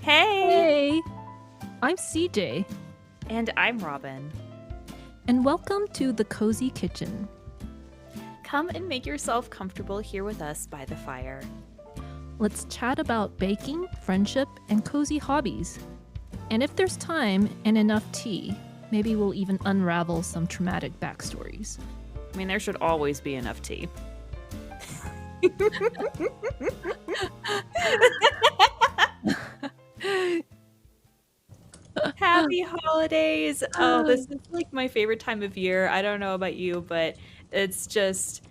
Hey! Hey, I'm CJ, And I'm Robin. and welcome to the Cozy Kitchen. Come and make yourself comfortable here with us by the fire. Let's chat about baking, friendship, and cozy hobbies. And if there's time and enough tea, maybe we'll even unravel some traumatic backstories. I mean, there should always be enough tea. Happy holidays! Oh, this is like my favorite time of year. I don't know about you, but it's just,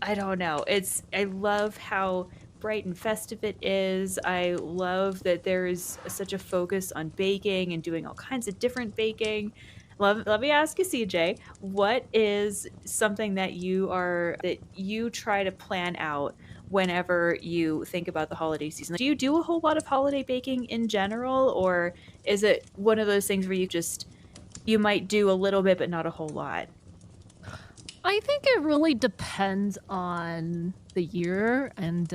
I don't know. I love how bright and festive it is. I love that there is such a focus on baking and doing all kinds of different baking. Let me ask you, CJ, what is something that you try to plan out whenever you think about the holiday season? Do you do a whole lot of holiday baking in general, or is it one of those things where you might do a little bit but not a whole lot? I think it really depends on the year and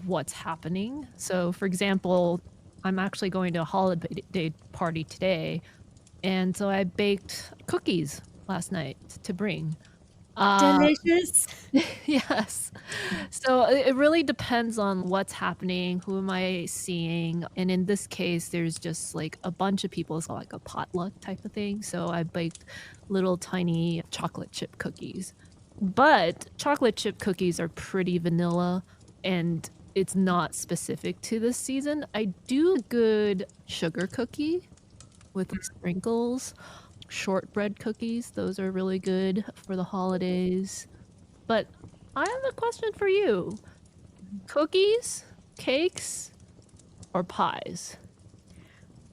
what's happening. So, for example, I'm actually going to a holiday party today, and so I baked cookies last night to bring. Uh, Delicious. yes. So it really depends on what's happening, who am I seeing, and in this case, there's just like a bunch of people. It's like a potluck type of thing. So I baked little tiny chocolate chip cookies. But chocolate chip cookies are pretty vanilla and it's not specific to this season. I do a good sugar cookie with sprinkles, shortbread cookies. Those are really good for the holidays. But I have a question for you. Cookies, cakes, or pies?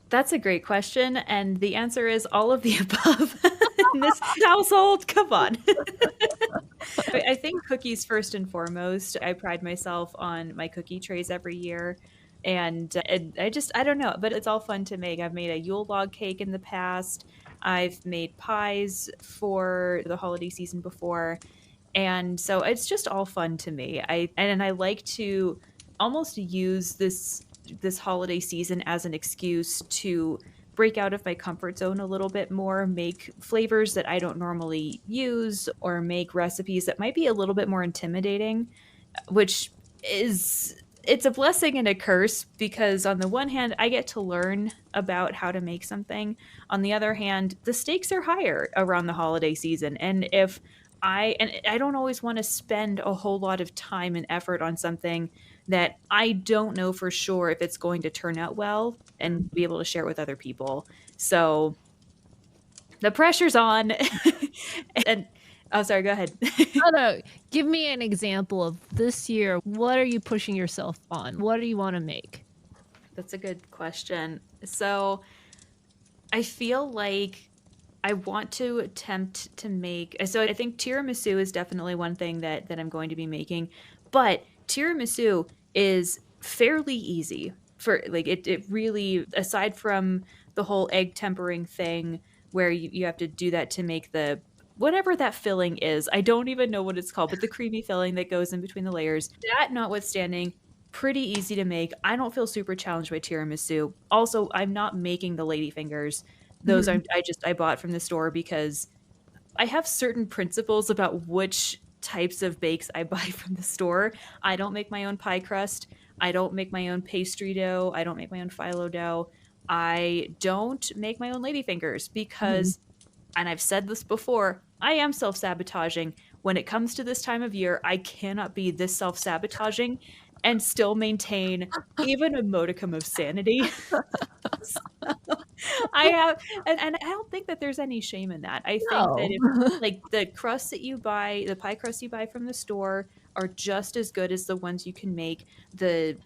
That's a great question, and the answer is all of the above in this household. Come on. I think cookies first and foremost. I pride myself on my cookie trays every year. And I don't know, but it's all fun to make. I've made a Yule log cake in the past. I've made pies for the holiday season before. And so it's just all fun to me. I like to almost use this holiday season as an excuse to break out of my comfort zone a little bit more, make flavors that I don't normally use, or make recipes that might be a little bit more intimidating, which is it's a blessing and a curse because on the one hand I get to learn about how to make something. On the other hand, the stakes are higher around the holiday season, and if I don't always want to spend a whole lot of time and effort on something that I don't know for sure if it's going to turn out well and be able to share it with other people. So the pressure's on. And oh, sorry, go ahead. Oh no, give me an example of this year. What are you pushing yourself on? What do you want to make? That's a good question. So I feel like I want to attempt to make. So I think tiramisu is definitely one thing that I'm going to be making, but tiramisu is fairly easy for like it really, aside from the whole egg tempering thing where you have to do that to make the whatever that filling is. I don't even know what it's called, but the creamy filling that goes in between the layers. That notwithstanding, pretty easy to make. I don't feel super challenged by tiramisu. Also, I'm not making the lady fingers. Those Mhm. I bought from the store because I have certain principles about which types of bakes I buy from the store. I don't make my own pie crust. I don't make my own pastry dough. I don't make my own phyllo dough. I don't make my own ladyfingers Mhm. because, and I've said this before, I am self-sabotaging. When it comes to this time of year, I cannot be this self-sabotaging and still maintain even a modicum of sanity. I have, and I don't think that there's any shame in that. I think that No. if like the crusts that you buy, the pie crusts you buy from the store are just as good as the ones you can make. The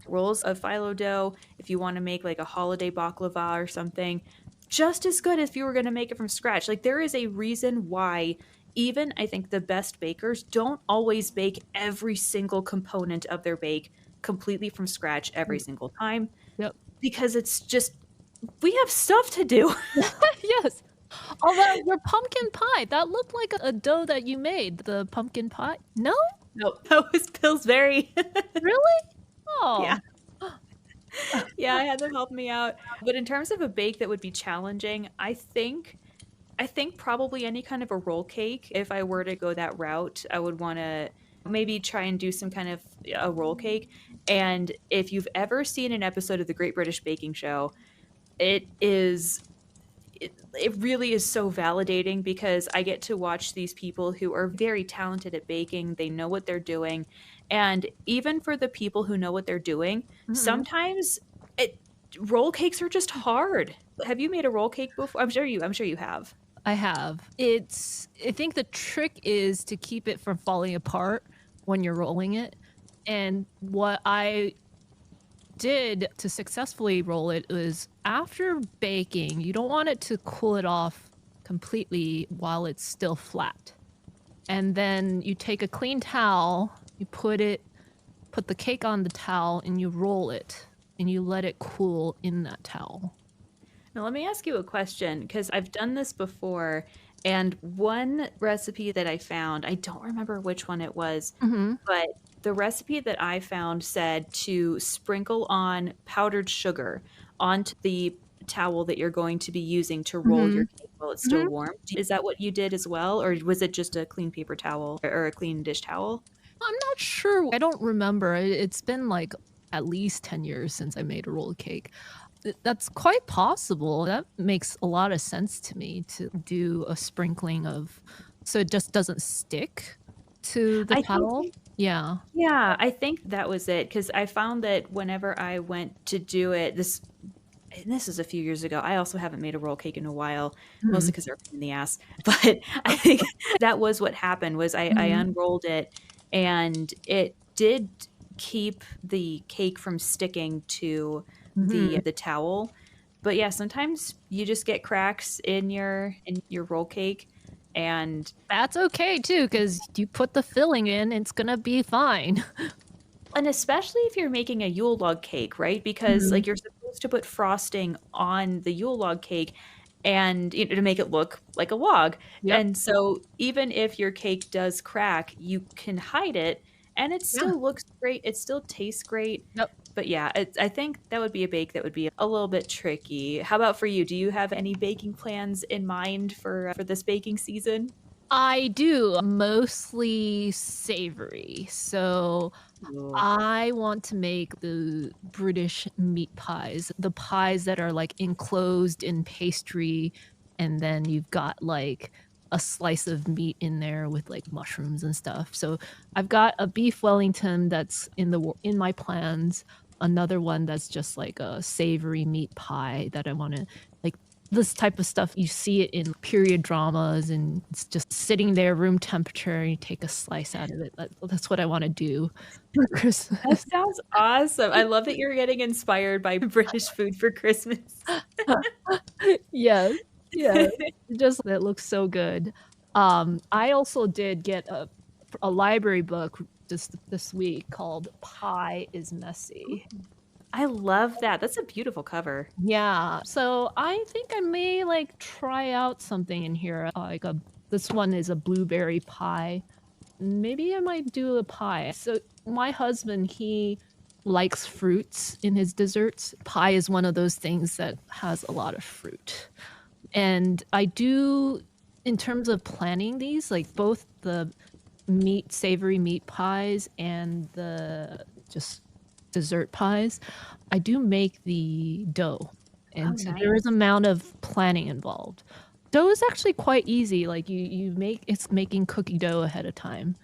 rolls of phyllo dough, if you want to make like a holiday baklava or something, just as good if you were going to make it from scratch. Like there is a reason why even I think the best bakers don't always bake every single component of their bake completely from scratch every single time Yep. because it's just we have stuff to do. Yes. Although your pumpkin pie, that looked like a dough that you made. The pumpkin pie? No? No, that was Pillsbury. Really? Yeah. Oh. Yeah, I had them help me out. But in terms of a bake that would be challenging, I think probably any kind of a roll cake. If I were to go that route, I would want to maybe try and do some kind of a roll cake. And if you've ever seen an episode of the Great British Baking Show, it is it really is so validating because I get to watch these people who are very talented at baking. They know what they're doing. And even for the people who know what they're doing, Mhm. sometimes it roll cakes are just hard. Have you made a roll cake before? I'm sure you have. I have. I think the trick is to keep it from falling apart when you're rolling it. And what I did to successfully roll it was after baking, you don't want it to cool it off completely while it's still flat. And then you take a clean towel, you put the cake on the towel and you roll it and you let it cool in that towel. Now, let me ask you a question because I've done this before. And one recipe that I found, I don't remember which one it was, Mhm. but the recipe that I found said to sprinkle on powdered sugar onto the towel that you're going to be using to roll your Mhm. cake while it's still Mhm. warm. Is that what you did as well? Or was it just a clean paper towel or a clean dish towel? I'm not sure. I don't remember. It's been like at least 10 years since I made a roll cake. That's quite possible. That makes a lot of sense to me to do a sprinkling of so it just doesn't stick to the I think towel. Yeah. Yeah, I think that was it because I found that whenever I went to do it, this is a few years ago. I also haven't made a roll cake in a while, mostly Mhm. because they're a pain in the ass. But I think that was what happened was I Mhm. unrolled it and it did keep the cake from sticking to the Mhm. the towel. But yeah, sometimes you just get cracks in your roll cake and That's okay too, because you put the filling in, it's gonna be fine. especially if you're making a Yule log cake, right? Because, Mhm. like, you're supposed to put frosting on the Yule log cake and, to make it look like a log, Yep. and so even if your cake does crack, you can hide it, and it Yeah. still looks great, it still tastes great, Yep. but yeah, I think that would be a bake that would be a little bit tricky. How about for you? Do you have any baking plans in mind for this baking season? I do, mostly savory. So Ooh. I want to make the British meat pies, the pies that are, like, enclosed in pastry, and then you've got, like, a slice of meat in there with, like, mushrooms and stuff. So I've got a beef Wellington that's in my plans, another one that's just like a savory meat pie that I wanna like, this type of stuff, you see it in period dramas, and it's just sitting there room temperature, and you take a slice out of it. That's what I wanna do for That Christmas. sounds awesome. I love that you're getting inspired by British food for Christmas. Yes, yes. Just it looks so good. I also did get a library book just this week called Pie is Messy. I love that. That's a beautiful cover. Yeah, so I think I may, like, try out something in here, like a this one is a blueberry pie. Maybe I might do a pie. So my husband, he likes fruits in his desserts. Pie is one of those things that has a lot of fruit. And I do in terms of planning these, like both the savory meat pies and the just dessert pies, I do make the dough. Oh, And so there is nice. amount of planning involved. Dough is actually quite easy. Like you make it's making cookie dough ahead of time.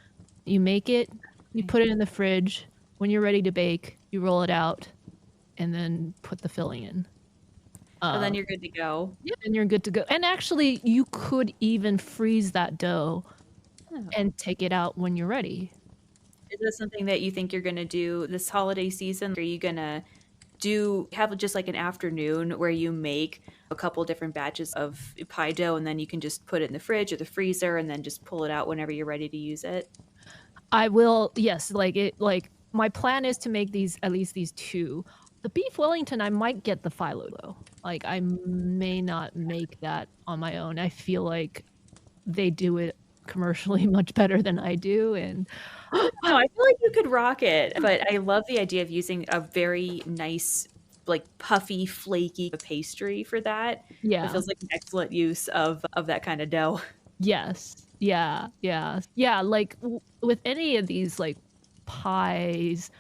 You make it, you Okay. put it in the fridge. When you're ready to bake, you roll it out and then put the filling in. And Uh, then you're good to go. yeah, and you're good to go. And actually, you could even freeze that dough Oh. and take it out when you're ready. Is this something that you think you're gonna do this holiday season? Are you gonna have just like an afternoon where you make a couple different batches of pie dough and then you can just put it in the fridge or the freezer and then just pull it out whenever you're ready to use it? I will, yes, like my plan is to make these at least these 2. The beef Wellington, I might get the phyllo though. Like I may not make that on my own. I feel like they do it commercially much better than I do, and No, I feel like you could rock it, but I love the idea of using a very nice like puffy, flaky pastry for that. It Yeah. feels like an excellent use of that kind of dough. Yes. Yeah, yeah. Yeah, like, w with any of these, like, pies,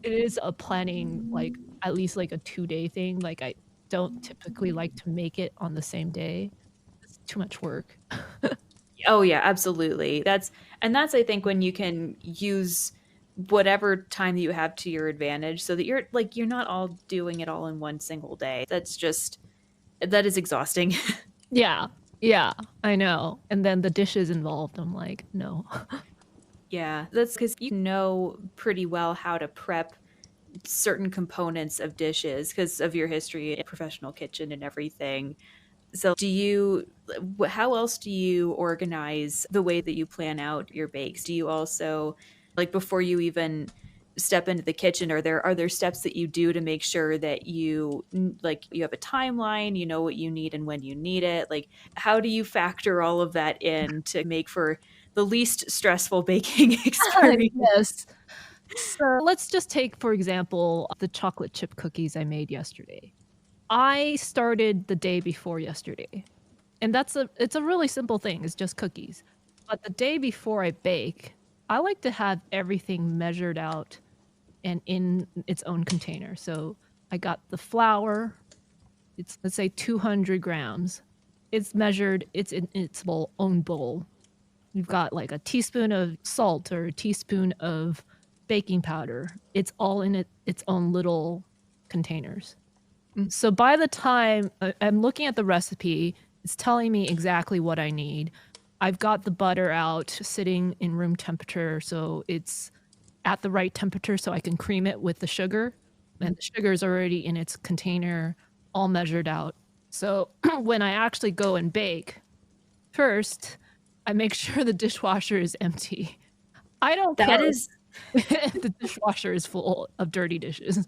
it is a planning, like, at least, like, a two-day thing, like, I don't typically like to make it on the same day. It's too much work. Oh, yeah, absolutely. That's I think when you can use whatever time that you have to your advantage so that you're not all doing it all in one single day. That is exhausting. Yeah, yeah, I know, and then the dishes involved, I'm like, "No." Yeah, that's because you know pretty well how to prep certain components of dishes because of your history in professional kitchen and everything. So how else do you organize the way that you plan out your bakes? Do you also like before you even step into the kitchen, are there steps that you do to make sure that like you have a timeline, you know what you need and when you need it? Like how do you factor all of that in to make for the least stressful baking experience? Yes. So, let's just take, for example, the chocolate chip cookies I made yesterday. I started the day before yesterday, and it's a really simple thing, it's just cookies. But the day before I bake, I like to have everything measured out and in its own container. So, I got the flour, it's, let's say, 200 grams. It's measured, it's in its own bowl. You've got, like, a teaspoon of salt or a teaspoon of baking powder. It's all in its own little containers. Mm. So by the time I'm looking at the recipe, it's telling me exactly what I need. I've got the butter out sitting in room temperature, so it's at the right temperature so I can cream it with the sugar, and the sugar is already in its container, all measured out. So when I actually go and bake, first, I make sure the dishwasher is empty. I don't care That is if the dishwasher is full of dirty dishes.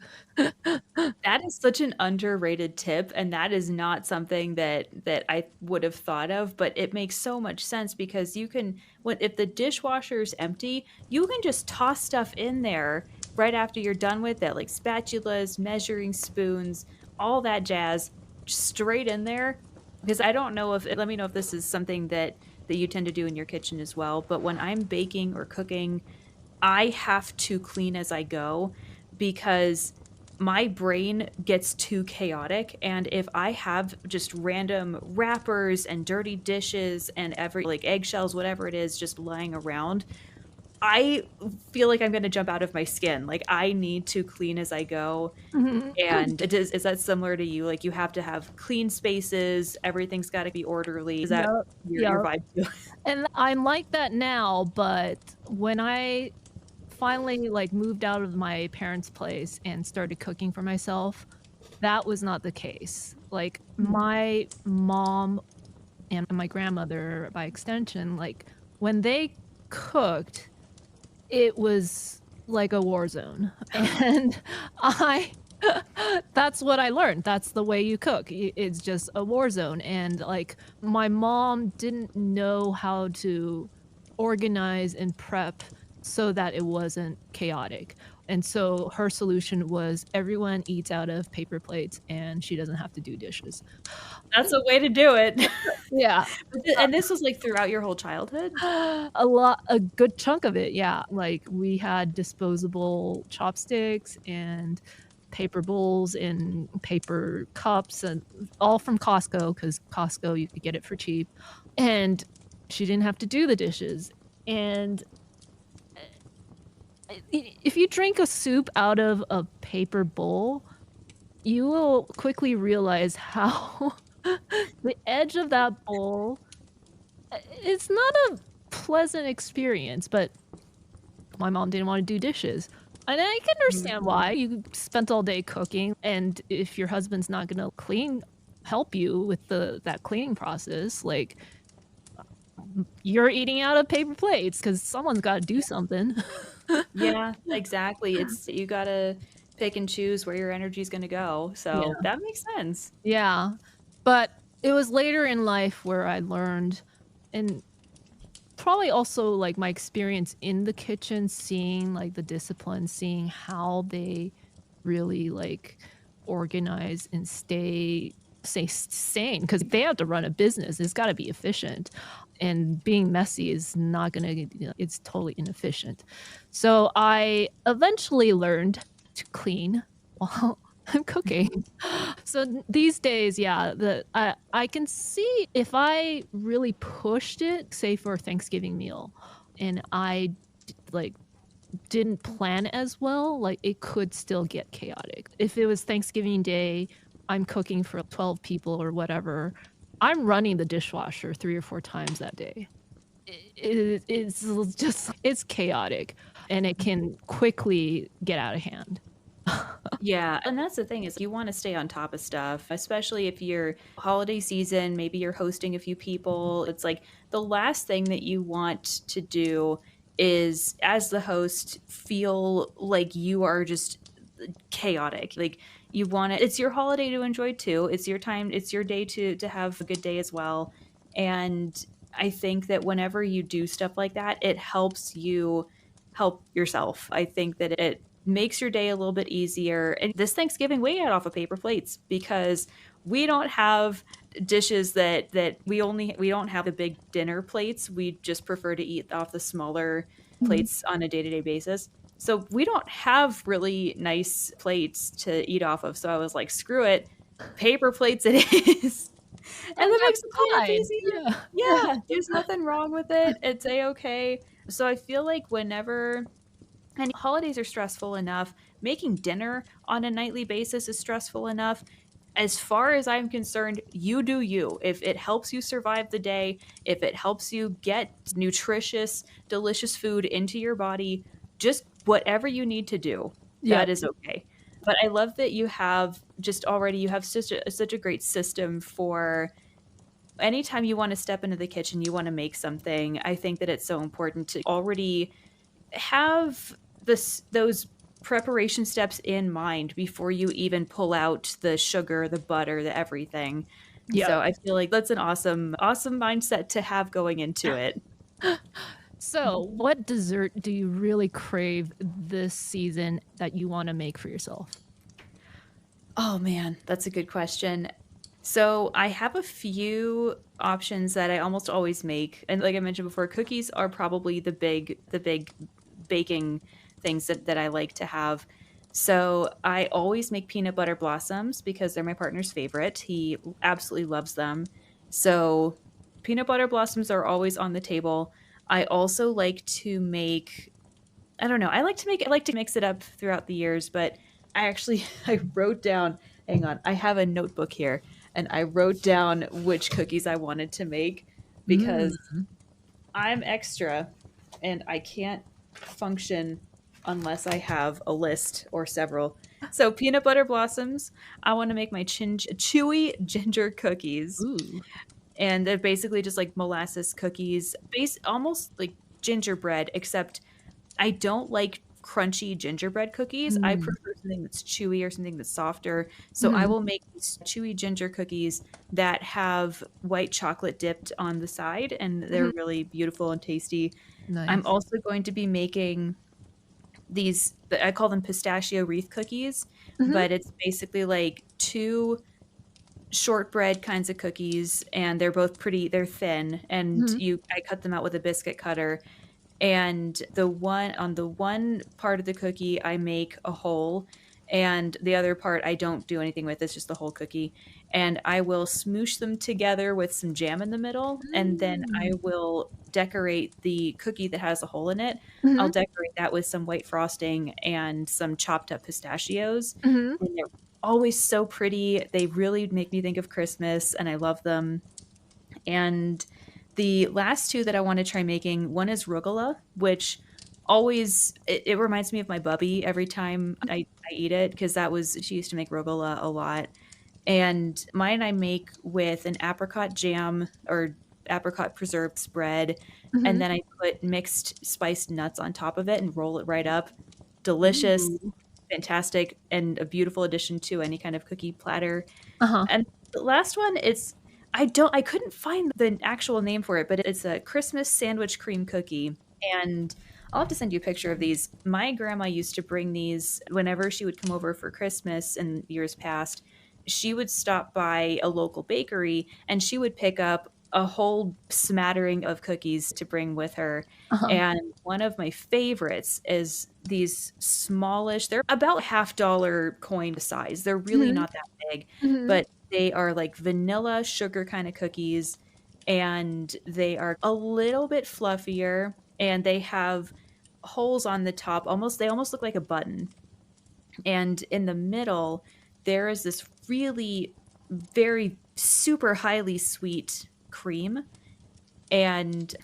That is such an underrated tip, and that is not something that I would have thought of, but it makes so much sense because you can when if the dishwasher is empty, you can just toss stuff in there right after you're done with it, like spatulas, measuring spoons, all that jazz, just straight in there. Because I don't know if let me know if this is something that you tend to do in your kitchen as well, but when I'm baking or cooking, I have to clean as I go because my brain gets too chaotic, and if I have just random wrappers and dirty dishes and every like eggshells, whatever it is, just lying around, I feel like I'm gonna jump out of my skin. Like, I need to clean as I go, Mhm. and is that similar to you? Like, you have to have clean spaces, everything's gotta be orderly. Is that Yep, your yep. vibe too? And I'm like that now, but when I finally, like, moved out of my parents' place and started cooking for myself, that was not the case. Like, my mom and my grandmother, by extension, like, when they cooked, it was like a war zone, and I that's what I learned, that's the way you cook, it's just a war zone, and, like, my mom didn't know how to organize and prep so that it wasn't chaotic, and so her solution was everyone eats out of paper plates, and she doesn't have to do dishes. That's a way to do it. Yeah. And this was, like, throughout your whole childhood? A good chunk of it, yeah, like, we had disposable chopsticks and paper bowls and paper cups and all from Costco, because Costco, you could get it for cheap, and she didn't have to do the dishes, and, if you drink a soup out of a paper bowl, you will quickly realize how the edge of that bowl, it's not a pleasant experience, but my mom didn't wanna do dishes, and I can understand why. You spent all day cooking, and if your husband's not gonna help you with that cleaning process, like, you're eating out of paper plates because someone's gotta do something. Yeah, exactly. It's you gotta pick and choose where your energy's gonna go, Yeah. so that makes sense. Yeah, but it was later in life where I learned, and probably also, like, my experience in the kitchen, seeing, like, the discipline, seeing how they really, like, organized and stay sane because they have to run a business. It's got to be efficient, and being messy is not gonna. It's totally inefficient. So I eventually learned to clean while I'm cooking. So these days, yeah, I can see if I really pushed it, say for a Thanksgiving meal, and like didn't plan as well, like, it could still get chaotic. If it was Thanksgiving Day, I'm cooking for 12 people or whatever, I'm running the dishwasher 3 or 4 times that day. It's just it's chaotic, and it can quickly get out of hand. Yeah, and that's the thing is you wanna stay on top of stuff, especially if you're holiday season, maybe you're hosting a few people. It's like the last thing that you want to do is, as the host, feel like you are just chaotic. Like you want it it's your holiday to enjoy too. It's your time, it's your day to have a good day as well. And I think that whenever you do stuff like that, it helps you help yourself. I think that it makes your day a little bit easier. And this Thanksgiving, we ate off of paper plates because we don't have dishes that we don't have the big dinner plates. We just prefer to eat off the smaller Mhm. plates on a day-to-day basis. So we don't have really nice plates to eat off of. So I was like, screw it, paper plates it is. And And that makes that's it so much fine. easier. Yeah. Yeah, there's nothing wrong with it. It's a-okay. So I feel like whenever and holidays are stressful enough, making dinner on a nightly basis is stressful enough. As far as I'm concerned, you do you. If it helps you survive the day, if it helps you get nutritious, delicious food into your body, just whatever you need to do, that Yep. is okay. But I love that you have just already you have such a great system for anytime you wanna step into the kitchen, you wanna make something. I think that it's so important to already have those preparation steps in mind before you even pull out the sugar, the butter, the everything. Yep. So I feel like that's an awesome mindset to have going into it. So, what dessert do you really crave this season that you wanna make for yourself? Oh man, that's a good question. So I have a few options that I almost always make. And like I mentioned before, cookies are probably the big baking things that I like to have. So I always make peanut butter blossoms because they're my partner's favorite. He absolutely loves them. So peanut butter blossoms are always on the table. I also like to make I don't know. I like to mix it up throughout the years, but I actually I wrote down hang on, I have a notebook here and I wrote down which cookies I wanted to make because Mm. I'm extra and I can't function unless I have a list or several. So peanut butter blossoms, I want to make my chewy ginger cookies Ooh. and they're basically just like molasses cookies, almost like gingerbread except I don't like crunchy gingerbread cookies. I Mm. prefer something that's chewy or something that's softer. So I Mhm. will make these chewy ginger cookies that have white chocolate dipped on the side, and they're Mhm. really beautiful and tasty. I'm Nice. also going to be making I call them pistachio wreath cookies, Mhm. but it's basically like 2 shortbread kinds of cookies, and they're thin, and Mhm. I cut them out with a biscuit cutter and the one part of the cookie, I make a hole, and the other part I don't do anything with, it's just the whole cookie, and I will smoosh them together with some jam in the middle, and then I Mm. will decorate the cookie that has a hole in it. I'll Mhm. decorate that with some white frosting and some chopped up pistachios, Mhm. and they're always so pretty. They really make me think of Christmas, and I love them. And the last 2 that I wanna try making, one is rugala, which it reminds me of my bubby every time I eat it because that was she used to make rugala a lot. And mine I make with an apricot jam or apricot preserved spread, and Mhm. then I put mixed spiced nuts on top of it and roll it right up. Delicious, Ooh. fantastic, and a beautiful addition to any kind of cookie platter. Uh-huh. And the last one, I couldn't find the actual name for it, but it's a Christmas sandwich cream cookie, and I'll have to send you a picture of these. My grandma used to bring these whenever she would come over for Christmas in years past. She would stop by a local bakery and she would pick up a whole smattering of cookies to bring with her. Uh-huh. And one of my favorites is these smallish, they're about half-dollar coin size. They're really Mhm. not that big, Mhm. but they are like vanilla sugar kind of cookies, and they are a little bit fluffier, and they have holes on the top, they almost look like a button. And in the middle, there is this really very super highly sweet cream, and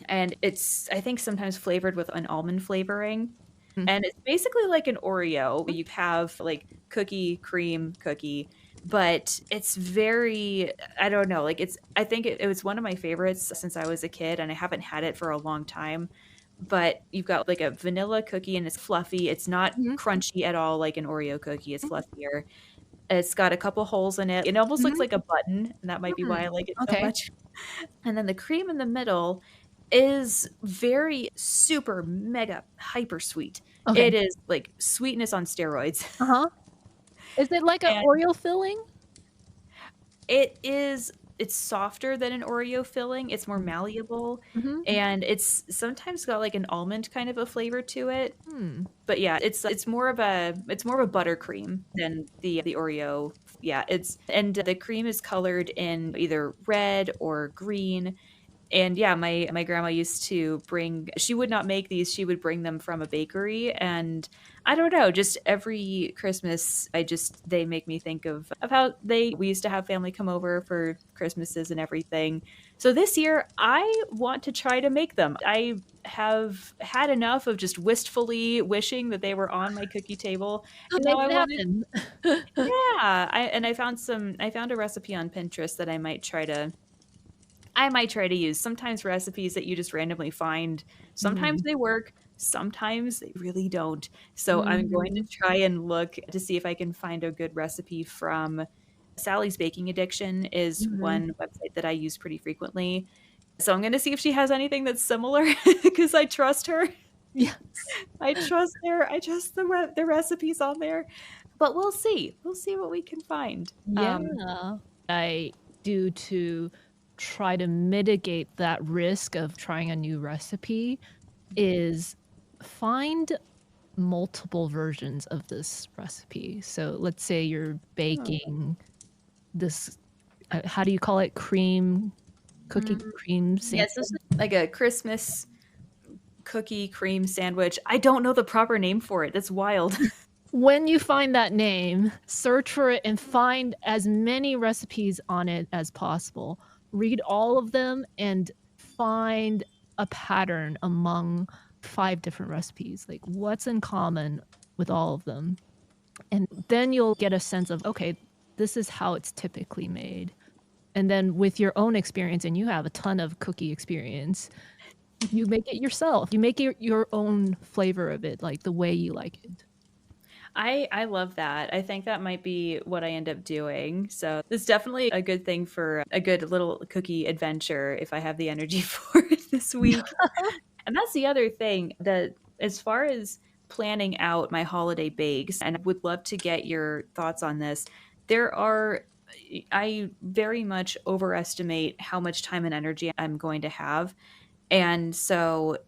it's, I think, sometimes flavored with an almond flavoring. Mm. And it's basically like an Oreo. You have like cookie, cream, cookie, but it's very, I don't know, like I think it was one of my favorites since I was a kid, and I haven't had it for a long time. But you've got like a vanilla cookie and it's fluffy. It's not Mhm. crunchy at all like an Oreo cookie. It's Mhm. fluffier. It's got a couple holes in it. It almost looks Mhm. like a button, and that might be why Mm. I like it so Okay. much. And then the cream in the middle is very super mega hyper sweet. Okay. It is like sweetness on steroids. Uh-huh. Is it like a And Oreo filling? it's softer than an Oreo filling, it's more Mm. malleable, Mhm. and it's sometimes got like an almond kind of a flavor to it. Hmm. But yeah, it's more of a buttercream than the Oreo. Yeah, it's, and the cream is colored in either red or green. And yeah, my grandma used to bring, she would not make these, she would bring them from a bakery, and I don't know, just every Christmas, they make me think of how we used to have family come over for Christmases and everything. So this year, I want to try to make them. I have had enough of just wistfully wishing that they were on my cookie table, and now Make I it wanted, happen. yeah, I found a recipe on Pinterest that I might try to use. Sometimes recipes that you just randomly find, sometimes Mhm. they work, sometimes they really don't. So I'm going to Mhm. try and look to see if I can find a good recipe from Sally's Baking Addiction is Mhm. one website that I use pretty frequently. So I'm gonna see if she has anything that's similar because I trust her. Yes. I trust the recipes on there. But we'll see. We'll see what we can find. Yeah. I do to try to mitigate that risk of trying a new recipe is find multiple versions of this recipe. So let's say you're Oh. baking this, how do you call it? Cookie Mm, cream yes, this is sandwich? like a Christmas cookie cream sandwich. I don't know the proper name for it. That's wild. When you find that name, search for it and find as many recipes on it as possible. Read all of them and find a pattern among 5 different recipes. Like, what's in common with all of them? And then you'll get a sense of, "Okay, this is how it's typically made." And then with your own experience, and you have a ton of cookie experience, you make it yourself. You make your own flavor of it, like, the way you like it. I love that. I think that might be what I end up doing. So it's definitely a good thing for a good little cookie adventure if I have the energy for it this week. And that's the other thing, that as far as planning out my holiday bakes, and I would love to get your thoughts on this. There are I very much overestimate how much time and energy I'm going to have. And so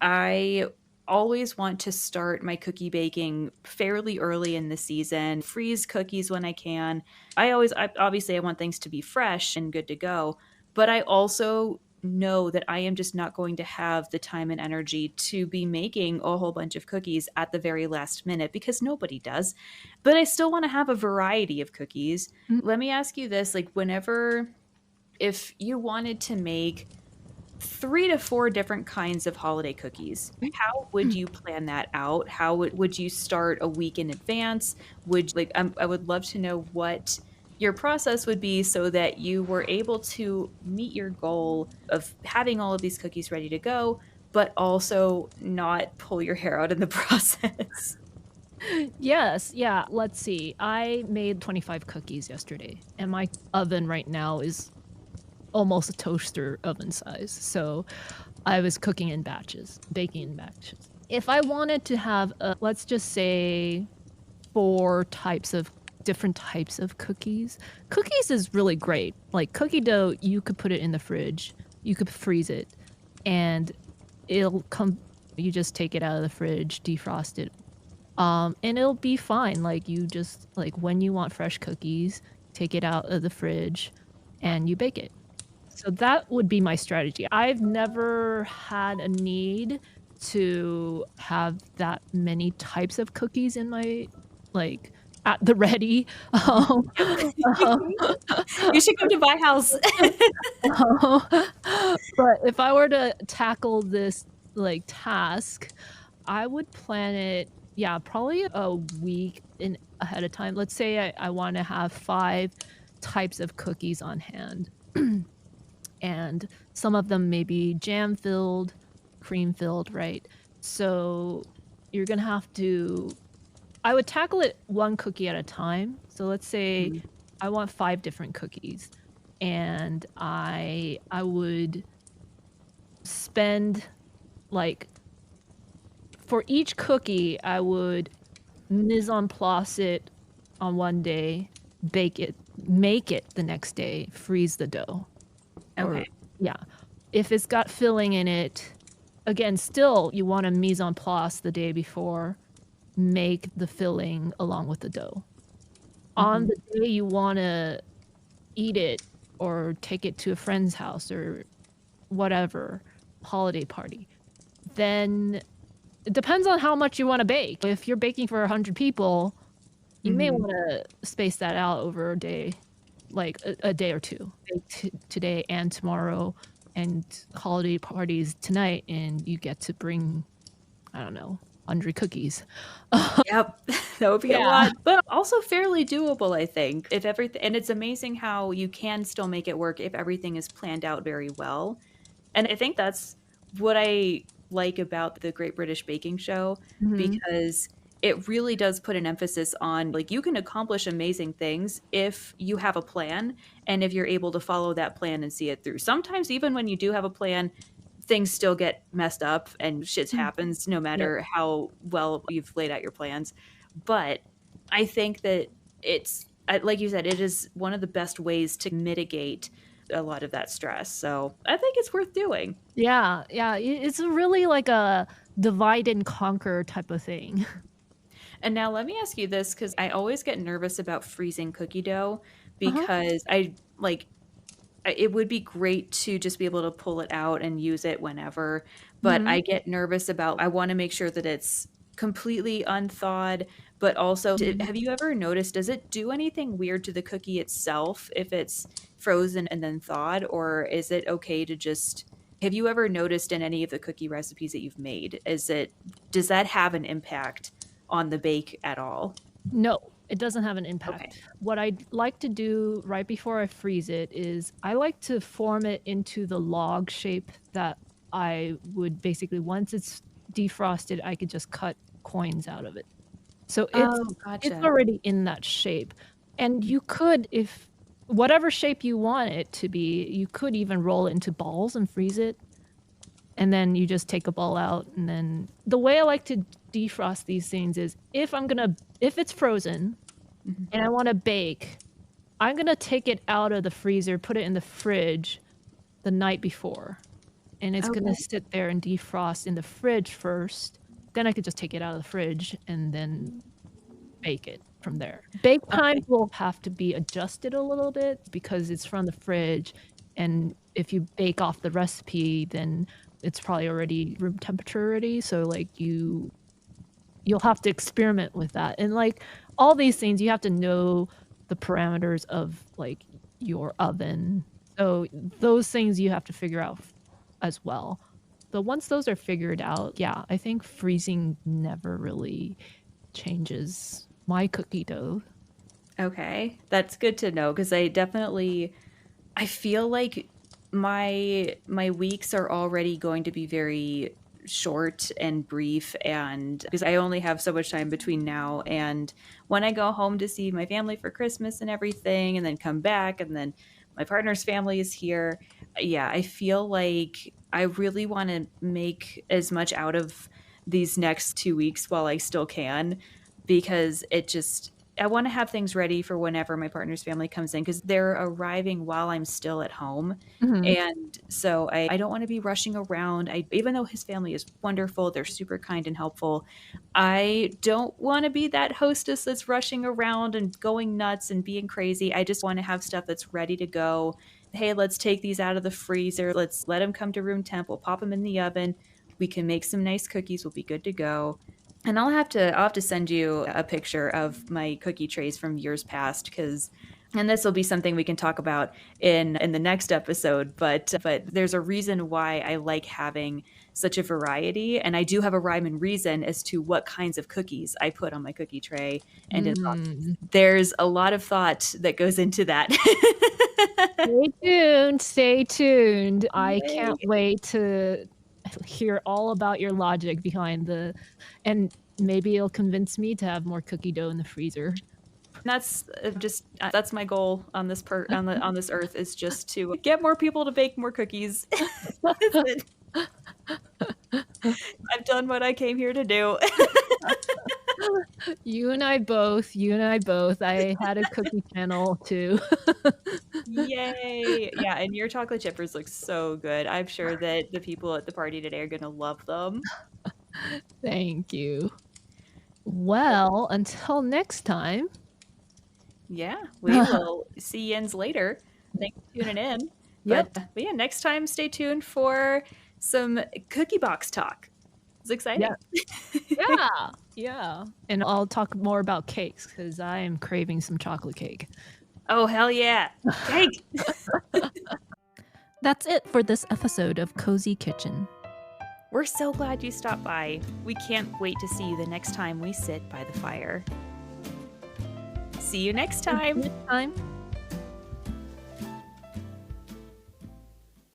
I always want to start my cookie baking fairly early in the season, freeze cookies when I can. Obviously I want things to be fresh and good to go, but I also know that I am just not going to have the time and energy to be making a whole bunch of cookies at the very last minute because nobody does. But I still want to have a variety of cookies. Mm. Let me ask you this, like whenever if you wanted to make 3 to 4 different kinds of holiday cookies. How would you plan that out? How would you start a week in advance? I would love to know what your process would be so that you were able to meet your goal of having all of these cookies ready to go, but also not pull your hair out in the process. Yes, yeah, let's see. I made 25 cookies yesterday, and my oven right now is almost a toaster oven size, so I was cooking in batches, baking in batches. If I wanted to have let's just say 4 types of different types of cookies. Cookies is really great. Like cookie dough, you could put it in the fridge, you could freeze it, and it'll come you just take it out of the fridge, defrost it, and it'll be fine. Like you just like when you want fresh cookies, take it out of the fridge and you bake it. So that would be my strategy. I've never had a need to have that many types of cookies in my like at the ready. Yep. You should come to my house. But if I were to tackle this like task, I would plan it, yeah, probably a week in ahead of time. Let's say I want to have 5 types of cookies on hand. And some of them may be jam filled, cream filled, right? So you're gonna have to I would tackle it one cookie at a time. So let's say Mhm. I want 5 different cookies and I would spend like for each cookie I would mise en place it on one day, bake it, make it the next day, freeze the dough. Or Okay. yeah. If it's got filling in it, again, still you want to mise en place the day before, make the filling along with the dough. On Mhm. the day you want to eat it or take it to a friend's house or whatever, holiday party, then it depends on how much you want to bake. If you're baking for 100 people, you may Mhm. want to space that out over a day, like a day or two. Bake today and tomorrow, and holiday parties tonight, and you get to bring, I don't know, 100 cookies. Yep. That would be a Yeah. lot, but also fairly doable, I think. If everything and it's amazing how you can still make it work if everything is planned out very well. And I think that's what I like about the Great British Baking Show Mhm. because it really does put an emphasis on like you can accomplish amazing things if you have a plan and if you're able to follow that plan and see it through. Sometimes even when you do have a plan, things still get messed up and shit Mm. happens no Yep. matter how well you've laid out your plans. But I think that like you said, it is one of the best ways to mitigate a lot of that stress. So I think it's worth doing. Yeah, yeah, it's really like a divide and conquer type of thing. And now let me ask you this because I always get nervous about freezing cookie dough Uh-huh. because it would be great to just be able to pull it out and use it whenever, but Mhm. I get nervous about I wanna make sure that it's completely unthawed, but also Mhm. have you ever noticed, does it do anything weird to the cookie itself if it's frozen and then thawed, or is it okay to just have you ever noticed in any of the cookie recipes that you've made, does that have an impact on the bake at all? No, it doesn't have an Okay. impact. What I'd like to do right before I freeze it is I like to form it into the log shape that I would basically once it's defrosted, I could just cut coins out of it. So Oh, it's gotcha. already in that shape. And you could if whatever shape you want it to be, you could even roll it into balls and freeze it. And then you just take a ball out, and then the way I like to defrost these things is if it's frozen Mhm. and I wanna bake, I'm gonna take it out of the freezer, put it in the fridge the night before, and it's gonna Okay. sit there and defrost in the fridge first, then I could just take it out of the fridge and then bake it from there. Bake times Okay. will have to be adjusted a little bit because it's from the fridge, and if you bake off the recipe, then it's probably already room temperature already, so, like, you'll have to experiment with that, and, like, all these things, you have to know the parameters of, like, your oven, so those things you have to figure out as well. But once those are figured out, yeah, I think freezing never really changes my cookie dough. Okay, that's good to know because I feel like my weeks are already going to be very short and brief and because I only have so much time between now and when I go home to see my family for Christmas and everything and then come back and then my partner's family is here. Yeah, I feel like I really want to make as much out of these next 2 weeks while I still can, because I wanna have things ready for whenever my partner's family comes in, because 'cause they're arriving while I'm still at home, Mhm. and so I don't wanna be rushing around. I Even though his family is wonderful, they're super kind and helpful, I don't wanna be that hostess that's rushing around and going nuts and being crazy. I just wanna have stuff that's ready to go. "Hey, let's take these out of the freezer. Let's let them come to room temp. We'll pop them in the oven. We can make some nice cookies. We'll be good to go." And I'll have to send you a picture of my cookie trays from years past, because and this will be something we can talk about in the next episode, but there's a reason why I like having such a variety, and I do have a rhyme and reason as to what kinds of cookies I put on my cookie tray and in boxes. Mm. There's a lot of thought that goes into that. Stay tuned, stay tuned. I Yay. can't wait to hear all about your logic behind the and maybe it'll convince me to have more cookie dough in the freezer. That's just that's my goal on on this earth, is just to get more people to bake more cookies. That's it. I've done what I came here to do. You and I both, you and I both. I had a cookie channel too. Yay. Yeah, and your chocolate chippers look so good. I'm sure that the people at the party today are gonna love them. Thank you. Well, until next time. Yeah, we will see yins later. Thanks for tuning in. Yep. But yeah, next time stay tuned for some cookie box talk. It's exciting. Yeah. Yeah. Yeah. And I'll talk more about cakes because I am craving some chocolate cake. Oh, hell yeah. Cake. That's it for this episode of Cozy Kitchen. We're so glad you stopped by. We can't wait to see you the next time we sit by the fire. See you next time. Next time.